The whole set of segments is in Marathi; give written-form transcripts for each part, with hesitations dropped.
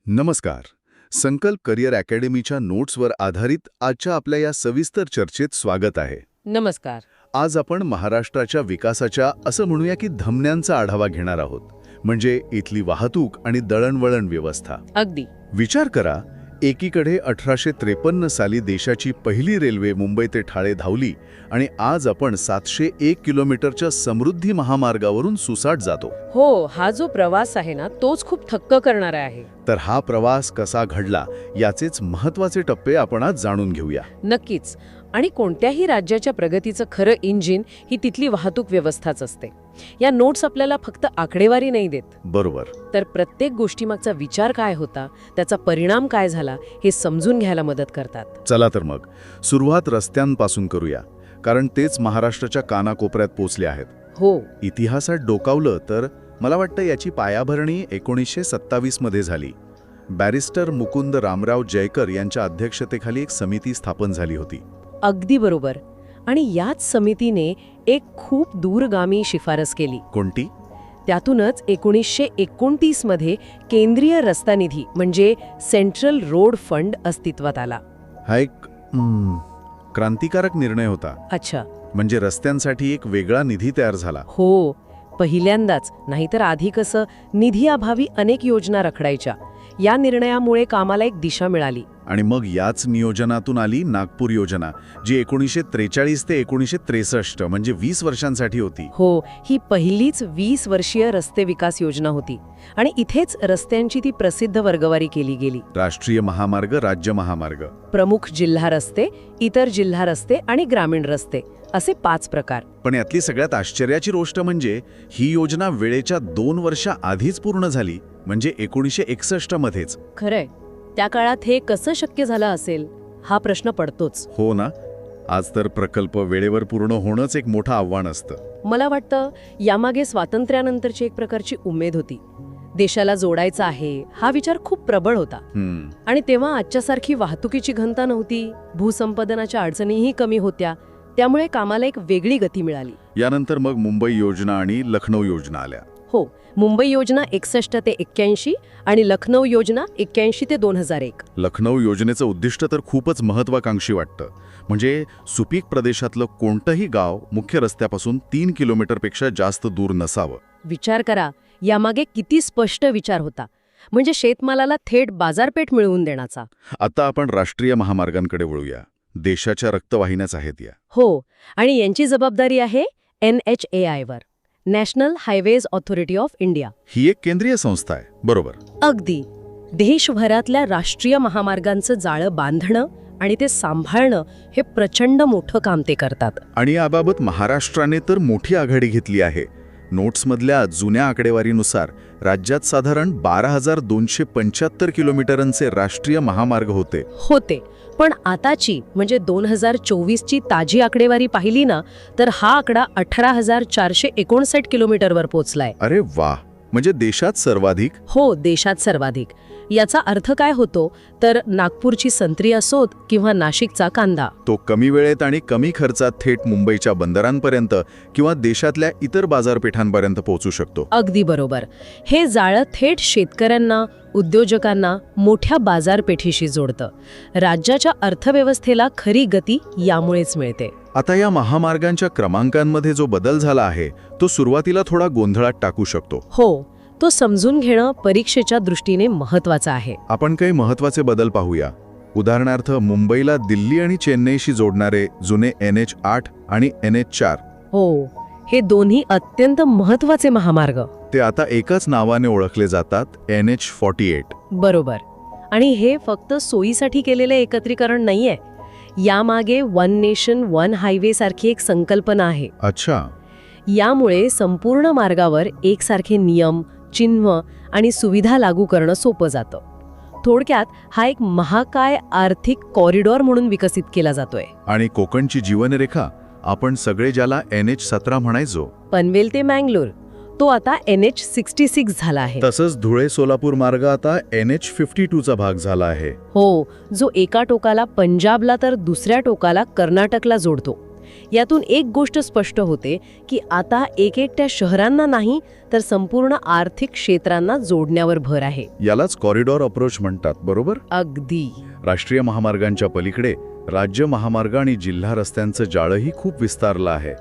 नमस्कार. संकल्प करिअर अकॅडमीच्या नोट्सवर आधारित आजच्या आपल्या या सविस्तर चर्चेत स्वागत आहे. नमस्कार. आज आपण महाराष्ट्राच्या विकासाच्या असं म्हणूया की धमन्यांचा आढावा घेणार आहोत. म्हणजे इथली वाहतूक आणि दळणवळण व्यवस्था. अगदी. विचार करा, एकीकडे 1853 साली देशाची पहिली रेल्वे मुंबई ते ठाणे धावली आणि आज आपण 701 किलोमीटरच्या समृद्धी महामार्गावरून सुसाट जातो. हो, हा जो प्रवास आहे ना तोच खूप थक्क करणारा आहे. तर हा प्रवास कसा घडला याचेच महत्त्वाचे टप्पे आपण आज जाणून घेऊया. नक्कीच. आणि कोणत्याही राज्याच्या प्रगतीचं खरं इंजिन ही तिथली वाहतूक व्यवस्थाच असते. या नोट्स आपल्याला फक्त आकडेवारी नाही देत. बरोबर. तर प्रत्येक गोष्टीमागचा विचार काय होता, त्याचा परिणाम काय झाला हे समजून घ्यायला मदत करतात. चला तर मग सुरुवात रस्त्यांपासून करूया, कारण तेच महाराष्ट्राच्या कानाकोपऱ्यात पोचले आहेत. हो. इतिहासात डोकावलं तर मला वाटतं याची पायाभरणी 1927 मध्ये झाली. बॅरिस्टर मुकुंद रामराव जयकर यांच्या अध्यक्षतेखाली एक समिती स्थापन झाली होती. अगदी बरोबर. आणि याच समितीने एक खूप दूरगामी शिफारस केली. कोणती? त्यातूनच 1929 मध्ये केंद्रीय रस्ता निधी म्हणजे सेंट्रल रोड फंड अस्तित्वात आला. हा एक क्रांतिकारक निर्णय होता. अच्छा. म्हणजे रस्त्यांसाठी एक वेगळा निधी तयार झाला. हो, पहिल्यांदाच. नाहीतर आधी कसं निधीअभावी अनेक योजना रखडायच्या. या निर्णयामुळे कामाला एक दिशा मिळाली. आणि मग याच नियोजनातून आली नागपूर योजना, जी 1943 ते 1963 म्हणजे 20 वर्षांसाठी होती. हो, ही पहिलीच 20 वर्षीय रस्ते विकास योजना होती. आणि इथेच रस्त्यांची ती प्रसिद्ध वर्गवारी केली गेली. राष्ट्रीय महामार्ग, राज्य महामार्ग, प्रमुख जिल्हा रस्ते, इतर जिल्हा रस्ते आणि ग्रामीण रस्ते असे 5 प्रकार. पण यातली सगळ्यात आश्चर्याची गोष्ट म्हणजे ही योजना वेळेच्या 2 वर्षाआधीच पूर्ण झाली, म्हणजे 1961 मध्येच. खरंय. त्या काळात हे कसं शक्य झालं असेल हा प्रश्न पडतोच. हो ना. आज तर प्रकल्प वेळेवर पूर्ण होणंच एक मोठं आव्हान असतं. मला वाटतं यामागे स्वातंत्र्यानंतरची एक प्रकारची उमेद होती. देशाला जोडायचा आहे हा विचार खूप प्रबळ होता. आणि तेव्हा आजच्यासारखी वाहतुकीची घनता नव्हती, भूसंपादनाच्या अडचणीही कमी होत्या. त्यामुळे कामाला एक वेगळी गती मिळाली. यानंतर मग मुंबई योजना आणि लखनौ योजना आल्या. हो, मुंबई योजना 61 ते 81 आणि लखनौ योजना 81 ते 2001. लखनौ योजनेचं उद्दिष्ट तर खूपच महत्वाकांक्षी वाटतं. म्हणजे सुपीक प्रदेशातलं कोणतंही गाव मुख्य रस्त्यापासून 3 किलोमीटरपेक्षा जास्त दूर नसावं. विचार करा, यामागे किती स्पष्ट विचार होता. म्हणजे शेतमालाला थेट बाजारपेठ मिळवून देण्याचा. आता आपण राष्ट्रीय महामार्गांकडे वळूया. देशाच्या रक्तवाहिन्याच आहेत या. हो, आणि यांची जबाबदारी आहे NHAI वर, national highways authority of India. ही एक केंद्रीय संस्था आहे. बरोबर. अगदी. देशभरातल्या राष्ट्रीय महामार्गांचं जाळं बांधणं आणि ते सांभाळणं हे प्रचंड मोठं काम ते करतात. आणि याबाबत महाराष्ट्राने तर मोठी आघाडी घेतली आहे. नोट्समधल्या जुन्या आकडेवारीनुसार राज्यात साधारण 12,275 किलोमीटरांचे राष्ट्रीय महामार्ग होते. पण आताची म्हणजे 2024ची ताजी आकडेवारी पाहिली ना तर हा आकडा 18,459 किलोमीटरवर पोहोचलाय. अरे वा. म्हणजे देशात सर्वाधिक. हो, देशात सर्वाधिक. याचा अर्थ काय होतो तर नागपूरची संत्री असोत किंवा नाशिकचा कांदा, तो कमी वेळेत आणि कमी खर्चात थेट मुंबईच्या बंदरांपर्यंत किंवा देशातल्या इतर बाजारपेठांपर्यंत पोहोचू शकतो. अगदी बरोबर. हे जाळं थेट शेतकऱ्यांना, उद्योजकांना मोठ्या बाजारपेठीशी जोडतं. राज्याच्या अर्थव्यवस्थेला खरी गती यामुळेच मिळते. आता या महामार्गांच्या क्रमांकांमध्ये जो बदल झाला आहे तो सुरुवातीला थोडा गोंधळात टाकू शकतो. हो, तो समजून घेणं परीक्षेच्या दृष्टीने महत्त्वाचं आहे. आपण काही महत्त्वाचे बदल पाहूया. उदाहरणार्थ मुंबईला दिल्ली आणि चेन्नईशी जोडणारे जुने NH8 आणि NH4. हो, हे दोन्ही अत्यंत महत्त्वाचे महामार्ग. ते आता एकाच नावाने ओळखले जातात, NH48. बरोबर. आणि हे फक्त सोयीसाठी केलेले एकत्रीकरण नाहीये. यामागे वन नेशन वन हायवे सारखी एक संकल्पना आहे. अच्छा. यामुळे संपूर्ण मार्गावर एकसारखे नियम, चिन्ह आणि सुविधा लागू करणं सोपं जातं. थोडक्यात हा एक महाकाय आर्थिक कॉरिडॉर म्हणून विकसित केला जातोय. आणि कोकणची जीवनरेखा, आपण सगळे ज्याला NH17 म्हणायचो, पनवेल ते मँगलोर, तो आता NH66 झाला आहे. तसंच धुळे सोलापूर मार्ग आता NH52चा भाग झाला आहे. हो, जो एका टोकाला पंजाबला तर दुसऱ्या टोकाला कर्नाटकला जोडतो. यातून एक गोष्ट स्पष्ट होते की आता एकट्या शहरांना नाही तर संपूर्ण आर्थिक क्षेत्रांना जोडण्यावर भर आहे. यालाच कॉरिडॉर अप्रोच म्हणतात, बरोबर? अगदी. राष्ट्रीय महामार्गांच्या पलीकडे राज्य महामार्ग आणि जिल्हा रस्त्यांचं जाळंही खूप विस्तारलं आहे.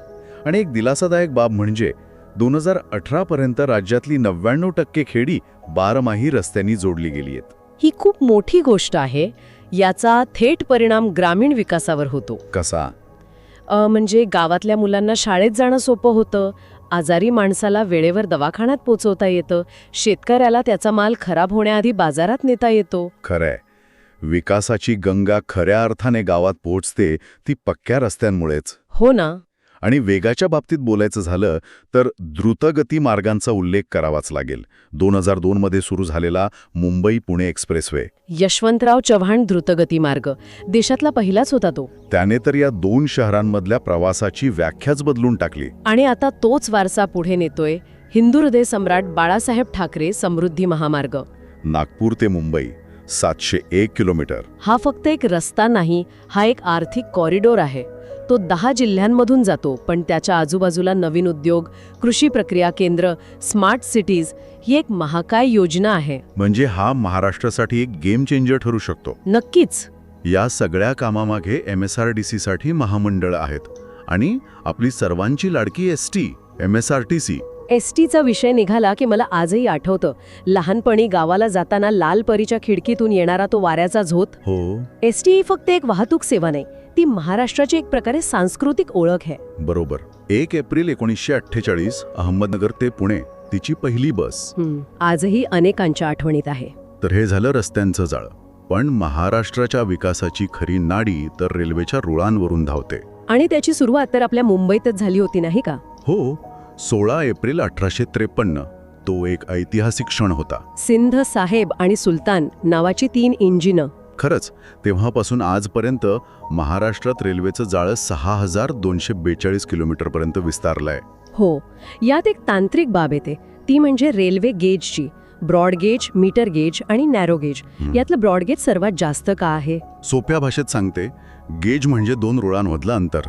आणि एक दिलासादायक बाब म्हणजे 2018 पर्यंत राज्यातली 99% खेडी बारमाही रस्त्यांनी जोडली गेली आहेत. ही खूप मोठी गोष्ट आहे. याचा थेट परिणाम ग्रामीण विकासावर होतो. कसा? म्हणजे गावातल्या मुलांना शाळेत जाणं सोपं होतं, आजारी माणसाला वेळेवर दवाखान्यात पोचवता येतं, शेतकऱ्याला त्याचा माल खराब होण्याआधी बाजारात नेता येतो. खरंय, विकासाची गंगा खऱ्या अर्थाने गावात पोहोचते ती पक्क्या रस्त्यांमुळेच. हो ना. आणि वेगाच्या बाबतीत बोलायचं झालं तर द्रुतगती मार्गांचा उल्लेख करावाच लागेल. 2002 मध्ये सुरू झालेला मुंबई पुणे एक्सप्रेसवे, यशवंतराव चव्हाण द्रुतगती मार्ग, देशातला पहिलाच होता तो. त्याने तर या दोन शहरांमधल्या प्रवासाची व्याख्याच बदलून टाकली. आणि आता तोच वारसा पुढे नेतोय हिंदू हृदय सम्राट बाळासाहेब ठाकरे समृद्धी महामार्ग. नागपूर ते मुंबई 701 किलोमीटर. हा फक्त एक रस्ता नाही, हा एक आर्थिक कॉरिडॉर आहे. तो 10 जिल्ह्यांमधून जातो, पण त्याच्या आजूबाजूला नवीन उद्योग, कृषी प्रक्रिया केंद्र, स्मार्ट सिटीज ही एक महाकाय योजना आहे. म्हणजे हा महाराष्ट्रासाठी एक गेम चेंजर ठरू शकतो. नक्कीच. या सगळ्या कामामागे MSRDC साठी महामंडळ आहेत आणि आपली सर्वांची लाडकी ST, MSRTC. STचा विषय निघाला की मला आजही आठवतं, लहानपणी गावाला जाताना लालपरीच्या खिडकीतून येणारा तो वाऱ्याचा झोत. हो. ST ही फक्त एक वाहतूक सेवा नाही, ती महाराष्ट्राची एक प्रकारे सांस्कृतिक ओळख आहे. बरोबर. 1 एप्रिल 1948 अहमदनगर ते पुणे तिची पहिली बस. आजही अनेकांच्या आठवणीत आहे. तर हे झालं रस्त्यांचं जाळं. पण महाराष्ट्राच्या विकासाची खरी नाडी तर रेल्वेच्या रुळांवरून धावते. आणि त्याची सुरुवात तर आपल्या मुंबईतच झाली होती, नाही का? हो. 16 एप्रिल 1853 तो एक ऐतिहासिक क्षण होता. सिंध साहेब आणि सुलतान नावाची 3 इंजिनं. खरंच, तेव्हापासून आजपर्यंत महाराष्ट्रात रेल्वेचं जाळं 6242 किलोमीटरपर्यंत विस्तारलंय. हो. यात एक तांत्रिक बाब येते, ती म्हणजे रेल्वे गेजची. ब्रॉड गेज, मीटर गेज आणि नॅरो गेज. यातलं ब्रॉड गेज सर्वात जास्त का आहे? सोप्या भाषेत सांगते, गेज म्हणजे 2 रुळांमधलं अंतर,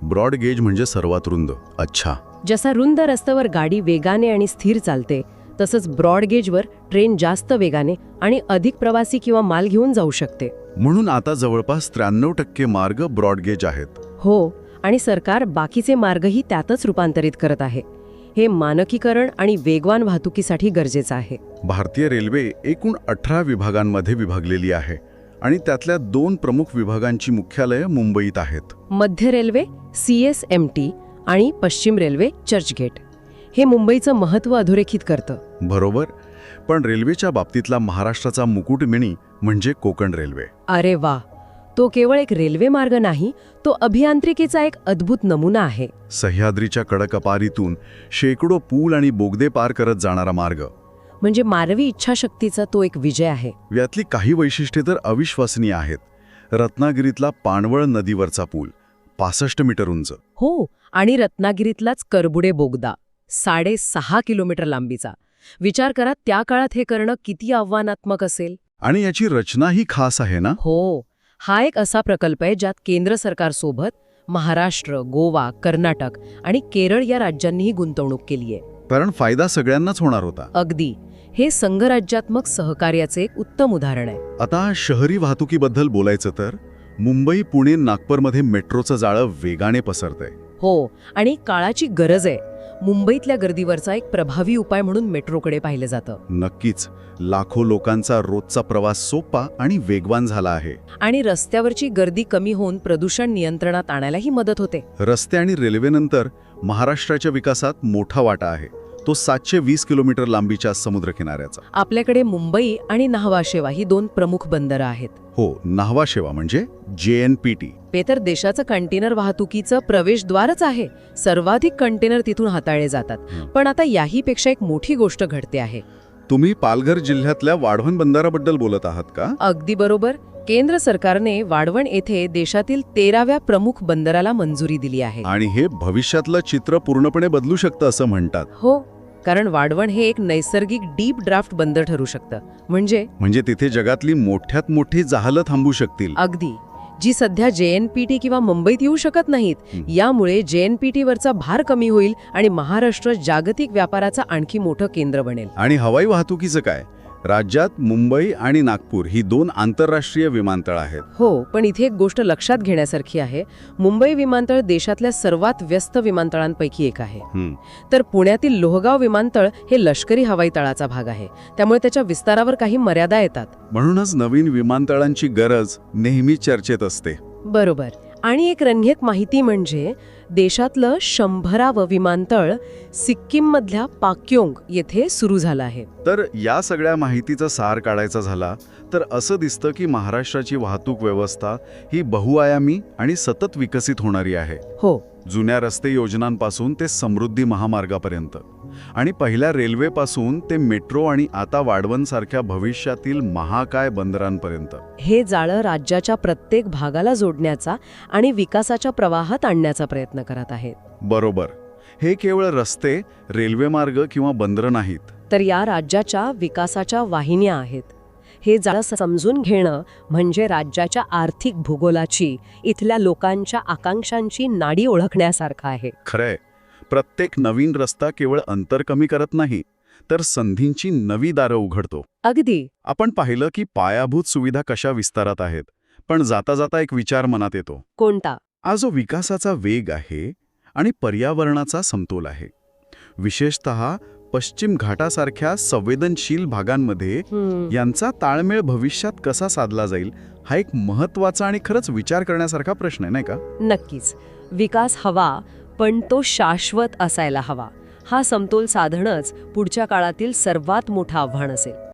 ब्रॉड गेज म्हणजे सर्वात रुंद. अच्छा. जसा रुंद रस्त्यावर गाडी वेगाने आणि स्थिर चालते, तसंच ब्रॉड गेजवर ट्रेन जास्त वेगाने आणि अधिक प्रवासी किंवा माल घेऊन जाऊ शकते. म्हणून आता जवळपास 93% मार्ग ब्रॉड गेज आहेत. हो. आणि सरकार बाकीचे मार्गही त्यातच रूपांतरित करत आहे. हे मानकीकरण आणि वेगवान वाहतुकीसाठी गरजेचं आहे. भारतीय रेल्वे एकूण 18 विभागांमध्ये विभागलेली आहे आणि त्यातल्या 2 प्रमुख विभागांची मुख्यालयं मुंबईत आहेत. मध्य रेल्वे CSMT आणि पश्चिम रेल्वे चर्चगेट. हे मुंबईचं महत्त्व अधोरेखित करतं. बरोबर. पण रेल्वेच्या बाबतीतला महाराष्ट्राचा मुकुटमणी म्हणजे कोकण रेल्वे. अरे वा. तो केवळ एक रेल्वे मार्ग नाही, तो अभियांत्रिकीचा एक अद्भुत नमुना आहे. सह्याद्रीच्या कडकपारीतून शेकडो पूल आणि बोगदे पार करत जाणारा मार्ग. म्हणजे मानवी इच्छाशक्तीचा तो एक विजय आहे. यातली काही वैशिष्ट्ये तर अविश्वसनीय आहेत. रत्नागिरीतला पाणवळ नदीवरचा पूल 65 मीटर उंच. हो. आणि रत्नागिरीतलाच करबुडे बोगदा 6.5 किलोमीटर लांबीचा. विचार करा, त्या काळात हे करणं किती आव्हानात्मक असेल. आणि याची रचनाही खास आहे ना? हो. हा एक असा प्रकल्प आहे ज्यात केंद्र सरकारसोबत महाराष्ट्र, गोवा, कर्नाटक आणि केरळ या राज्यांनीही गुंतवणूक केली आहे. कारण फायदा सगळ्यांनाच होणार होता. अगदी. हे संघराज्यात्मक सहकार्याचे एक उत्तम उदाहरण आहे. आता शहरी वाहतुकीबद्दल बोलायचं तर मुंबई, पुणे, नागपूरमध्ये मेट्रोचं जाळं वेगाने पसरतंय. हो. आणि काळाची गरज आहे. मुंबईतल्या गर्दीवरचा एक प्रभावी उपाय म्हणून मेट्रोकडे पाहिलं जातं. नक्कीच. लाखो लोकांचा रोजचा प्रवास सोपा आणि वेगवान झाला आहे. आणि रस्त्यावरची गर्दी कमी होऊन प्रदूषण नियंत्रणात आणायलाही मदत होते. रस्ते आणि रेल्वेनंतर महाराष्ट्राच्या विकासात मोठा वाटा आहे. तो 720 किलोमीटर लांबीच्या समुद्रकिनाऱ्याचा. आपल्याकडे मुंबई आणि न्हावा शेवा ही 2 प्रमुख बंदरं आहेत. हो. न्हावा शेवा म्हणजे JNPT. ते तर देशाचं कंटेनर वाहतुकीचं प्रवेशद्वारच आहे. सर्वाधिक कंटेनर तिथून हाताळले जातात. पण आता याहीपेक्षा एक मोठी गोष्ट घडते आहे. तुम्ही पालघर जिल्ह्यातल्या वाढवण बंदराबद्दल बोलत आहात का? अगदी बरोबर. केंद्र सरकारने वाढवण येथे देशातील 13व्या प्रमुख बंदराला मंजुरी दिली आहे. आणि हे भविष्यातलं चित्र पूर्णपणे बदलू शकतं असं म्हणतात. हो. कारण वाढवण हे एक नैसर्गिक डीप ड्राफ्ट बंदर ठरू शकतं. म्हणजे तिथे जगातली मोठ्यात मोठी जहालं थांबू शकतील. अगदी. जी सध्या JNPT किंवा मुंबईत येऊ शकत नाहीत. यामुळे JNPT वरचा भार कमी होईल आणि महाराष्ट्र जागतिक व्यापाराचं आणखी मोठं केंद्र बनेल. आणि हवाई वाहतुकीचं काय? राज्यात मुंबई आणि नागपूर ही 2 आंतरराष्ट्रीय विमानतळ आहेत. हो, पण इथे एक गोष्ट लक्षात घेण्यासारखी आहे. मुंबई विमानतळ देशातल्या सर्वात व्यस्त विमानतळांपैकी एक आहे. तर पुण्यातील लोहगाव विमानतळ हे लष्करी हवाई तळाचा भाग आहे. त्यामुळे त्याच्या विस्तारावर काही मर्यादा येतात. म्हणूनच नवीन विमानतळांची गरज नेहमी चर्चेत असते. बरोबर. आणि एक रंगेत माहिती म्हणजे देशातलं 100वं विमानतळ सिक्कीममधल्या पाक्योंग येथे सुरू झालं आहे. तर या सगळ्या माहितीचा सार काढायचा झाला तर असं दिसतं की महाराष्ट्राची वाहतूक व्यवस्था ही बहुआयामी आणि सतत विकसित होणारी आहे. हो, जुन्या रस्ते योजनांपासून ते समृद्धी महामार्गापर्यंत आणि पहिल्या रेल्वेपासून ते मेट्रो आणि आता वाढवणसारख्या भविष्यातील महाकाय बंदरांपर्यंत. हे जाळं राज्याच्या प्रत्येक भागाला जोडण्याचा आणि विकासाच्या प्रवाहात आणण्याचा प्रयत्न करत आहेत. बरोबर. हे केवळ रस्ते, रेल्वेमार्ग किंवा बंदरं नाहीत, तर या राज्याच्या विकासाच्या वाहिन्या आहेत. हे जाळं समजून घेणं म्हणजे राज्याच्या आर्थिक भूगोलाची, इथल्या लोकांच्या आकांक्षांची नाडी ओळखण्यासारखं आहे. खरंय. प्रत्येक नवीन रस्ता केवळ अंतर कमी करत नाही, तर संधींची नवी दारं उघडतो. अगदी. आपण पाहिलं की पायाभूत सुविधा कशा विस्तारात आहेत, पण जाता जाता एक विचार मनात येतो. कोणता? हा जो विकासाचा वेग आहे आणि पर्यावरणाचा समतोल आहे, विशेषतः पश्चिम घाटासारख्या संवेदनशील भागांमध्ये यांचा ताळमेळ भविष्यात कसा साधला जाईल, हा एक महत्त्वाचा आणि खरंच विचार करण्यासारखा प्रश्न आहे, नाही का? नक्कीच. विकास हवा, पण तो शाश्वत असायला हवा. हा समतोल साधणंच पुढच्या काळातील सर्वात मोठं आव्हान असेल.